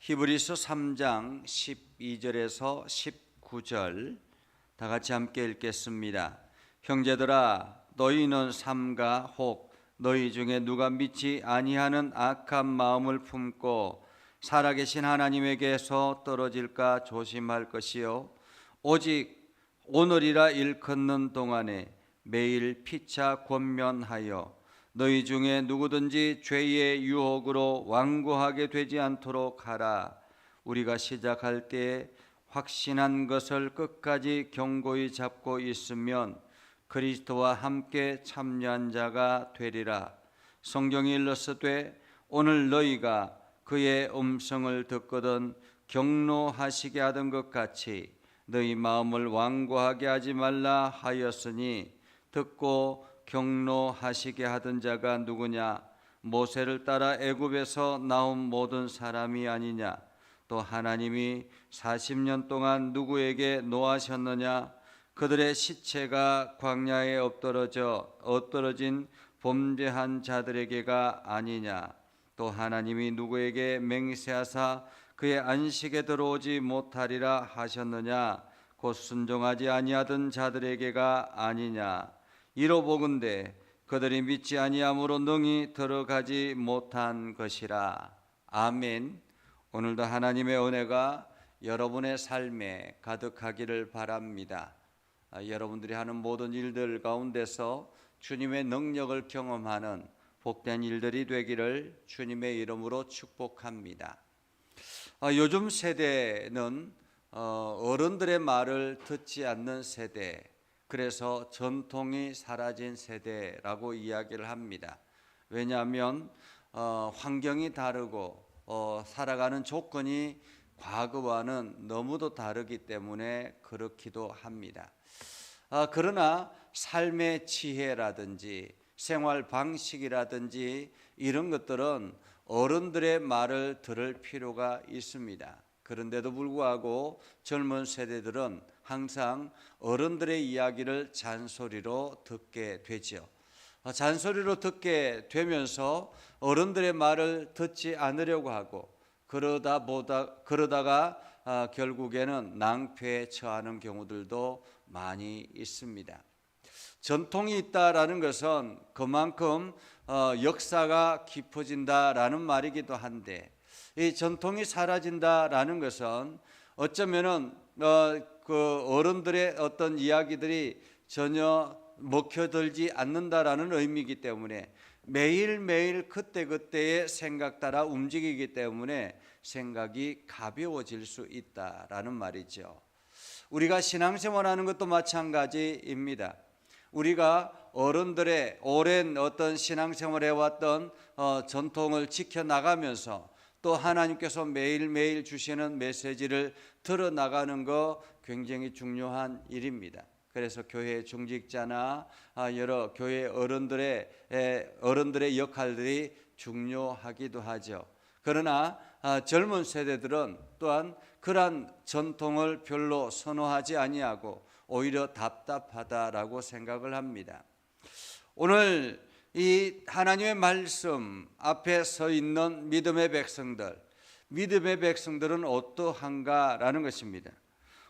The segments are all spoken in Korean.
히브리서 3장 12절에서 19절 다 같이 함께 읽겠습니다. 형제들아, 너희는 삼가 혹 너희 중에 누가 믿지 아니하는 악한 마음을 품고 살아계신 하나님에게서 떨어질까 조심할 것이요, 오직 오늘이라 일컫는 동안에 매일 피차 권면하여 너희 중에 누구든지 죄의 유혹으로 완고하게 되지 않도록 하라. 우리가 시작할 때에 확신한 것을 끝까지 견고히 잡고 있으면 그리스도와 함께 참여한 자가 되리라. 성경이 일렀으되 오늘 너희가 그의 음성을 듣거든 경노하시게 하던 것 같이 너희 마음을 완고하게 하지 말라 하였으니, 듣고 경노하시게 하던 자가 누구냐? 모세를 따라 애굽에서 나온 모든 사람이 아니냐? 또 하나님이 40년 동안 누구에게 노하셨느냐? 그들의 시체가 광야에 엎드러진 범죄한 자들에게가 아니냐? 또 하나님이 누구에게 맹세하사 그의 안식에 들어오지 못하리라 하셨느냐? 곧 순종하지 아니하던 자들에게가 아니냐? 이로보건대 그들이 믿지 아니함으로 능히 들어가지 못한 것이라. 아멘. 오늘도 하나님의 은혜가 여러분의 삶에 가득하기를 바랍니다. 여러분들이 하는 모든 일들 가운데서 주님의 능력을 경험하는 복된 일들이 되기를 주님의 이름으로 축복합니다. 요즘 세대는 어른들의 말을 듣지 않는 세대, 그래서 전통이 사라진 세대라고 이야기를 합니다. 왜냐하면 환경이 다르고 살아가는 조건이 과거와는 너무도 다르기 때문에 그렇기도 합니다. 그러나 삶의 지혜라든지 생활 방식이라든지 이런 것들은 어른들의 말을 들을 필요가 있습니다. 그런데도 불구하고 젊은 세대들은 항상 어른들의 이야기를 잔소리로 듣게 되죠. 잔소리로 듣게 되면서 어른들의 말을 듣지 않으려고 하고 그러다가 결국에는 낭패에 처하는 경우들도 많이 있습니다. 전통이 있다라는 것은 그만큼 역사가 깊어진다라는 말이기도 한데, 이 전통이 사라진다라는 것은 어쩌면은 그 어른들의 어떤 이야기들이 전혀 먹혀들지 않는다라는 의미이기 때문에 매일매일 그때그때의 생각 따라 움직이기 때문에 생각이 가벼워질 수 있다라는 말이죠. 우리가 신앙생활하는 것도 마찬가지입니다. 우리가 어른들의 오랜 어떤 신앙생활을 해왔던 전통을 지켜나가면서 또 하나님께서 매일매일 주시는 메시지를 들어나가는 거 굉장히 중요한 일입니다. 그래서 교회 중직자나 여러 교회 어른들의 역할들이 중요하기도 하죠. 그러나 젊은 세대들은 또한 그러한 전통을 별로 선호하지 아니하고 오히려 답답하다라고 생각을 합니다. 오늘 이 하나님의 말씀 앞에 서 있는 믿음의 백성들은 어떠한가라는 것입니다.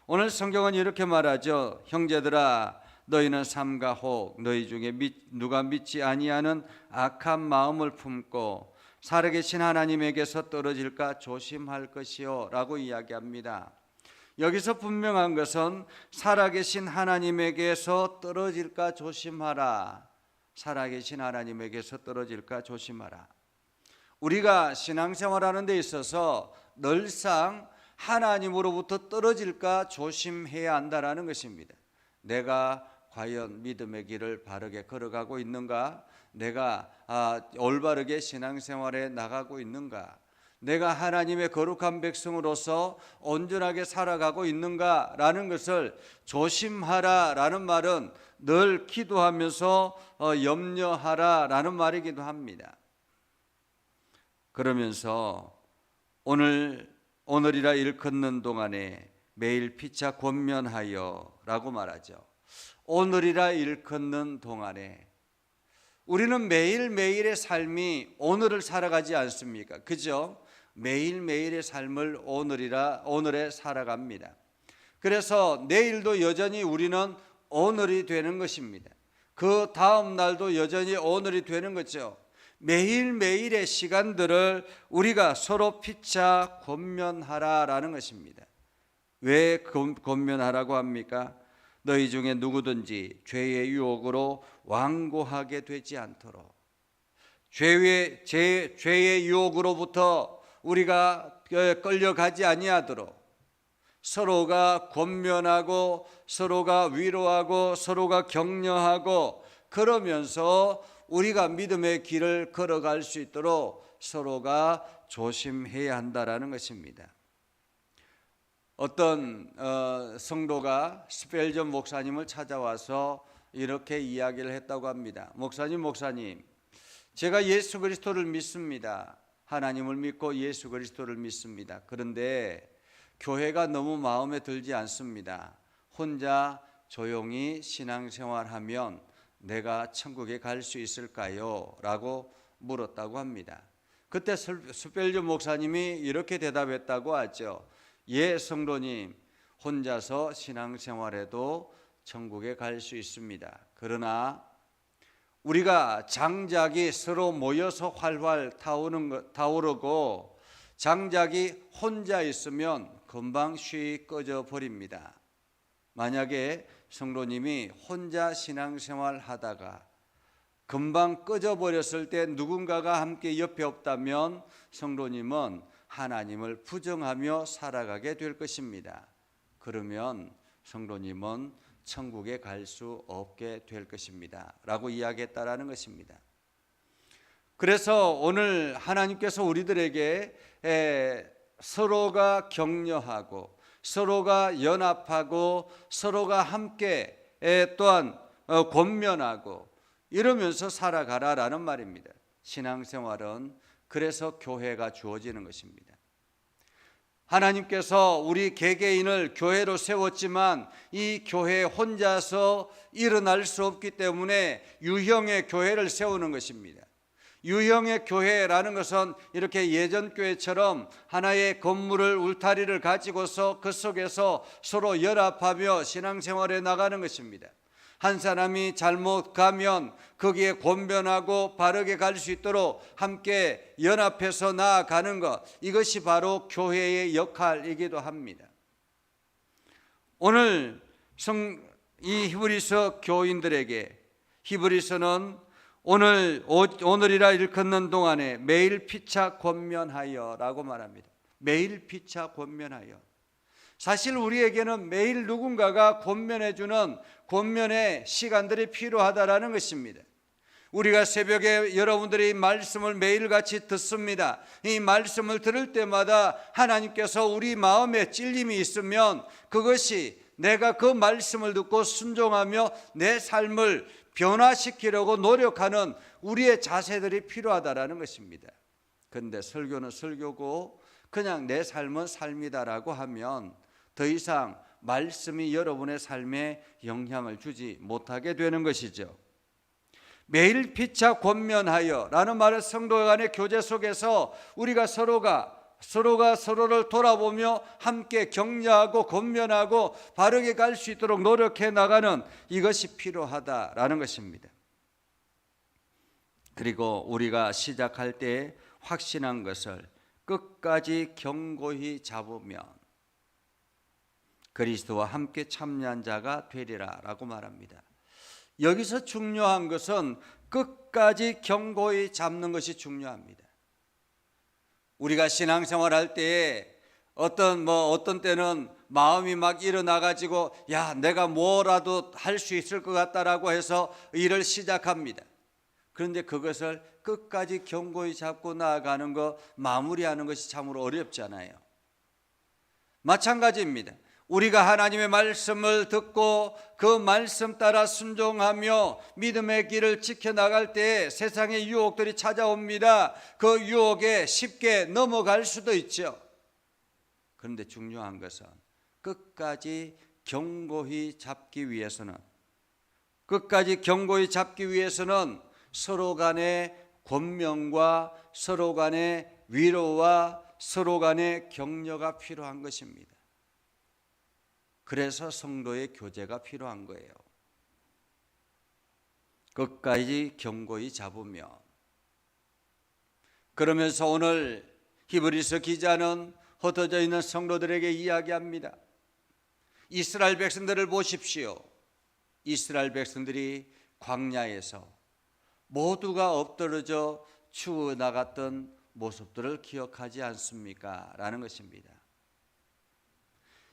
오늘 성경은 이렇게 말하죠. 형제들아, 너희는 삼가 혹 너희 중에 누가 믿지 아니하는 악한 마음을 품고 살아계신 하나님에게서 떨어질까 조심할 것이요 라고 이야기합니다. 여기서 분명한 것은 살아계신 하나님에게서 떨어질까 조심하라. 살아계신 하나님에게서 떨어질까 조심하라. 우리가 신앙생활하는 데 있어서 늘상 하나님으로부터 떨어질까 조심해야 한다는 것입니다. 내가 과연 믿음의 길을 바르게 걸어가고 있는가? 내가 올바르게 신앙생활에 나가고 있는가? 내가 하나님의 거룩한 백성으로서 온전하게 살아가고 있는가라는 것을 조심하라라는 말은 늘 기도하면서 염려하라라는 말이기도 합니다. 그러면서 오늘이라 일컫는 동안에 매일 피차 권면하여 라고 말하죠. 오늘이라 일컫는 동안에 우리는 매일매일의 삶이 오늘을 살아가지 않습니까? 그죠? 매일매일의 삶을 오늘에 살아갑니다. 그래서 내일도 여전히 우리는 오늘이 되는 것입니다. 그 다음 날도 여전히 오늘이 되는 거죠. 매일매일의 시간들을 우리가 서로 피차 권면하라라는 것입니다. 왜 권면하라고 합니까? 너희 중에 누구든지 죄의 유혹으로 완고하게 되지 않도록, 죄의 유혹으로부터 우리가 끌려가지 아니하도록 서로가 권면하고 서로가 위로하고 서로가 격려하고, 그러면서 우리가 믿음의 길을 걸어갈 수 있도록 서로가 조심해야 한다라는 것입니다. 어떤 성도가 스펠전 목사님을 찾아와서 이렇게 이야기를 했다고 합니다. 목사님, 제가 예수 그리스도를 믿습니다. 하나님을 믿고 예수 그리스도를 믿습니다. 그런데 교회가 너무 마음에 들지 않습니다. 혼자 조용히 신앙생활하면 내가 천국에 갈 수 있을까요? 라고 물었다고 합니다. 그때 스펠전 목사님이 이렇게 대답했다고 하죠. 예, 성도님, 혼자서 신앙생활해도 천국에 갈 수 있습니다. 그러나 우리가 장작이 서로 모여서 활활 타오르고 장작이 혼자 있으면 금방 쉬 꺼져 버립니다. 만약에 성도님이 혼자 신앙생활 하다가 금방 꺼져 버렸을 때 누군가가 함께 옆에 없다면 성도님은 하나님을 부정하며 살아가게 될 것입니다. 그러면 성도님은 천국에 갈 수 없게 될 것입니다. 라고 이야기했다라는 것입니다. 그래서 오늘 하나님께서 우리들에게 서로가 격려하고 서로가 연합하고 서로가 함께 또한 권면하고 이러면서 살아가라라는 말입니다. 신앙생활은 그래서 교회가 주어지는 것입니다. 하나님께서 우리 개개인을 교회로 세웠지만 이 교회 혼자서 일어날 수 없기 때문에 유형의 교회를 세우는 것입니다. 유형의 교회라는 것은 이렇게 예전 교회처럼 하나의 건물을 울타리를 가지고서 그 속에서 서로 연합하며 신앙생활에 나가는 것입니다. 한 사람이 잘못 가면 거기에 권면하고 바르게 갈 수 있도록 함께 연합해서 나아가는 것, 이것이 바로 교회의 역할이기도 합니다. 오늘 이 히브리서 교인들에게 히브리서는 오늘이라 일컫는 동안에 매일 피차 권면하여 라고 말합니다. 매일 피차 권면하여. 사실 우리에게는 매일 누군가가 권면해주는 권면의 시간들이 필요하다라는 것입니다. 우리가 새벽에 여러분들이 말씀을 매일같이 듣습니다. 이 말씀을 들을 때마다 하나님께서 우리 마음에 찔림이 있으면 그것이 내가 그 말씀을 듣고 순종하며 내 삶을 변화시키려고 노력하는 우리의 자세들이 필요하다라는 것입니다. 그런데 설교는 설교고 그냥 내 삶은 삶이다라고 하면 더 이상 말씀이 여러분의 삶에 영향을 주지 못하게 되는 것이죠. 매일 피차 권면하여 라는 말은 성도 간의 교제 속에서 우리가 서로가 서로를 돌아보며 함께 격려하고 권면하고 바르게 갈 수 있도록 노력해 나가는 이것이 필요하다라는 것입니다. 그리고 우리가 시작할 때 확신한 것을 끝까지 견고히 잡으면 그리스도와 함께 참여한 자가 되리라 라고 말합니다. 여기서 중요한 것은 끝까지 견고히 잡는 것이 중요합니다. 우리가 신앙생활할 때에 어떤 때는 마음이 막 일어나가지고 야 내가 뭐라도 할 수 있을 것 같다라고 해서 일을 시작합니다. 그런데 그것을 끝까지 견고히 잡고 나아가는 것, 마무리하는 것이 참으로 어렵잖아요. 마찬가지입니다. 우리가 하나님의 말씀을 듣고 그 말씀 따라 순종하며 믿음의 길을 지켜나갈 때 세상의 유혹들이 찾아옵니다. 그 유혹에 쉽게 넘어갈 수도 있죠. 그런데 중요한 것은 끝까지 견고히 잡기 위해서는 서로 간의 권면과 서로 간의 위로와 서로 간의 격려가 필요한 것입니다. 그래서 성도의 교제가 필요한 거예요. 끝까지 견고히 잡으며, 그러면서 오늘 히브리서 기자는 흩어져 있는 성도들에게 이야기합니다. 이스라엘 백성들을 보십시오. 이스라엘 백성들이 광야에서 모두가 엎드러져 추워 나갔던 모습들을 기억하지 않습니까? 라는 것입니다.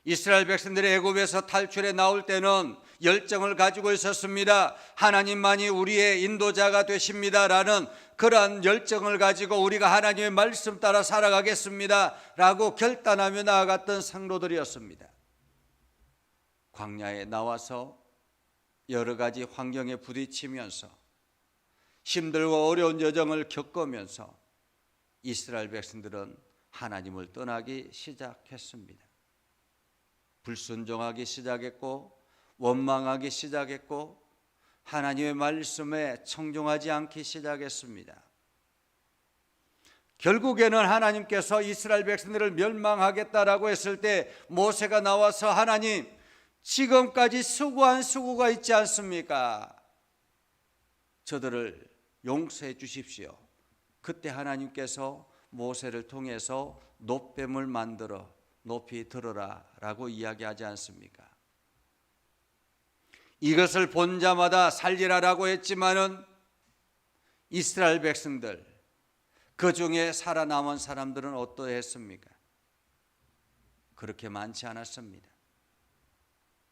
이스라엘 백성들이 애굽에서 탈출해 나올 때는 열정을 가지고 있었습니다. 하나님만이 우리의 인도자가 되십니다 라는 그러한 열정을 가지고 우리가 하나님의 말씀 따라 살아가겠습니다 라고 결단하며 나아갔던 성도들이었습니다. 광야에 나와서 여러 가지 환경에 부딪히면서 힘들고 어려운 여정을 겪으면서 이스라엘 백성들은 하나님을 떠나기 시작했습니다. 불순종하기 시작했고 원망하기 시작했고 하나님의 말씀에 청종하지 않기 시작했습니다. 결국에는 하나님께서 이스라엘 백성들을 멸망하겠다라고 했을 때 모세가 나와서 하나님, 지금까지 수고한 수고가 있지 않습니까? 저들을 용서해 주십시오. 그때 하나님께서 모세를 통해서 놋뱀을 만들어 높이 들어라 라고 이야기하지 않습니까? 이것을 본 자마다 살리라라고 했지만은 이스라엘 백성들, 그 중에 살아남은 사람들은 어떠했습니까? 그렇게 많지 않았습니다.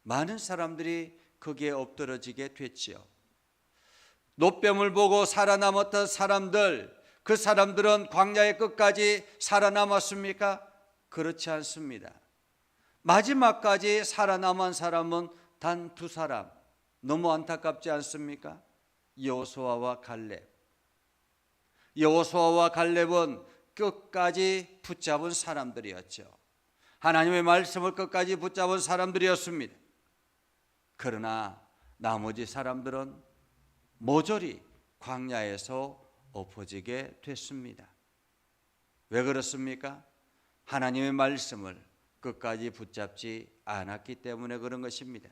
많은 사람들이 거기에 엎드러지게 됐지요. 놋뱀을 보고 살아남았던 사람들, 그 사람들은 광야의 끝까지 살아남았습니까? 그렇지 않습니다. 마지막까지 살아남은 사람은 단 2사람. 너무 안타깝지 않습니까? 여호수아와 갈렙. 여호수아와 갈렙은 끝까지 붙잡은 사람들이었죠. 하나님의 말씀을 끝까지 붙잡은 사람들이었습니다. 그러나 나머지 사람들은 모조리 광야에서 엎어지게 됐습니다. 왜 그렇습니까? 하나님의 말씀을 끝까지 붙잡지 않았기 때문에 그런 것입니다.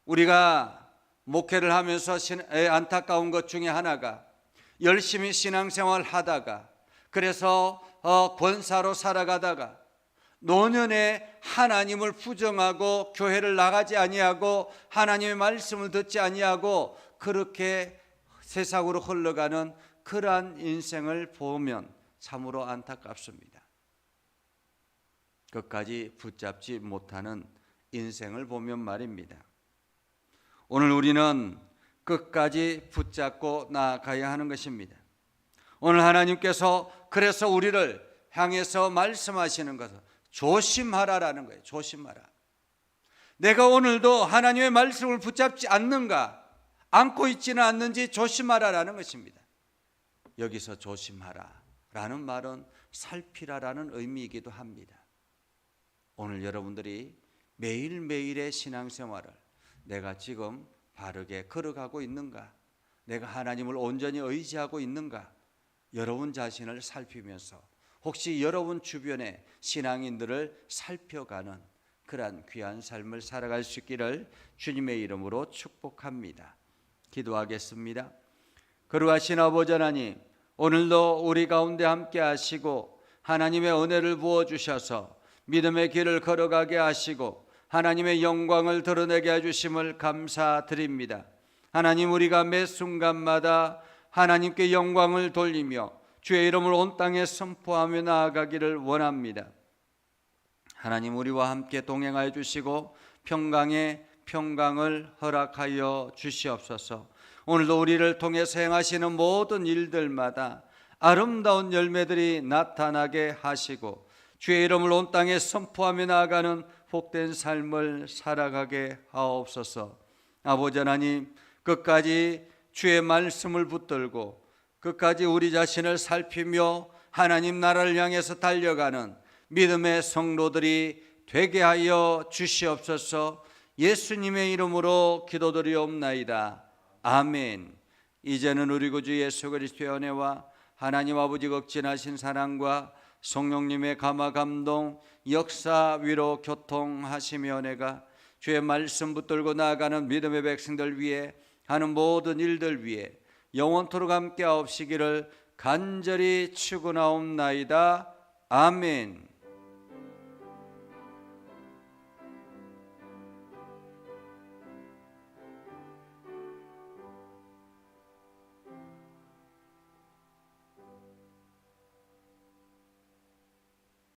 우리가 목회를 하면서 안타까운 것 중에 하나가 열심히 신앙생활 하다가 그래서 권사로 살아가다가 노년에 하나님을 부정하고 교회를 나가지 아니하고 하나님의 말씀을 듣지 아니하고 그렇게 세상으로 흘러가는 그러한 인생을 보면 참으로 안타깝습니다. 끝까지 붙잡지 못하는 인생을 보면 말입니다. 오늘 우리는 끝까지 붙잡고 나아가야 하는 것입니다. 오늘 하나님께서 그래서 우리를 향해서 말씀하시는 것은 조심하라라는 거예요. 조심하라. 내가 오늘도 하나님의 말씀을 붙잡지 않는가, 안고 있지는 않는지 조심하라라는 것입니다. 여기서 조심하라라는 말은 살피라라는 의미이기도 합니다. 오늘 여러분들이 매일매일의 신앙생활을 내가 지금 바르게 걸어가고 있는가, 내가 하나님을 온전히 의지하고 있는가, 여러분 자신을 살피면서 혹시 여러분 주변의 신앙인들을 살펴가는 그러한 귀한 삶을 살아갈 수 있기를 주님의 이름으로 축복합니다. 기도하겠습니다. 거룩하신 아버지 하나님, 오늘도 우리 가운데 함께 하시고 하나님의 은혜를 부어주셔서 믿음의 길을 걸어가게 하시고 하나님의 영광을 드러내게 해주심을 감사드립니다. 하나님, 우리가 매 순간마다 하나님께 영광을 돌리며 주의 이름을 온 땅에 선포하며 나아가기를 원합니다. 하나님, 우리와 함께 동행하여 주시고 평강의 평강을 허락하여 주시옵소서. 오늘도 우리를 통해서 행하시는 모든 일들마다 아름다운 열매들이 나타나게 하시고 주의 이름을 온 땅에 선포하며 나아가는 복된 삶을 살아가게 하옵소서. 아버지 하나님, 끝까지 주의 말씀을 붙들고 끝까지 우리 자신을 살피며 하나님 나라를 향해서 달려가는 믿음의 성도들이 되게 하여 주시옵소서. 예수님의 이름으로 기도드리옵나이다. 아멘. 이제는 우리 구주 예수 그리스도의 은혜와 하나님 아버지 극진하신 사랑과 성령님의 감화 감동 역사 위로 교통하시며 내가 주의 말씀 붙들고 나아가는 믿음의 백성들 위해 하는 모든 일들 위해 영원토록 함께 하옵시기를 간절히 축원하옵나이다. 아멘.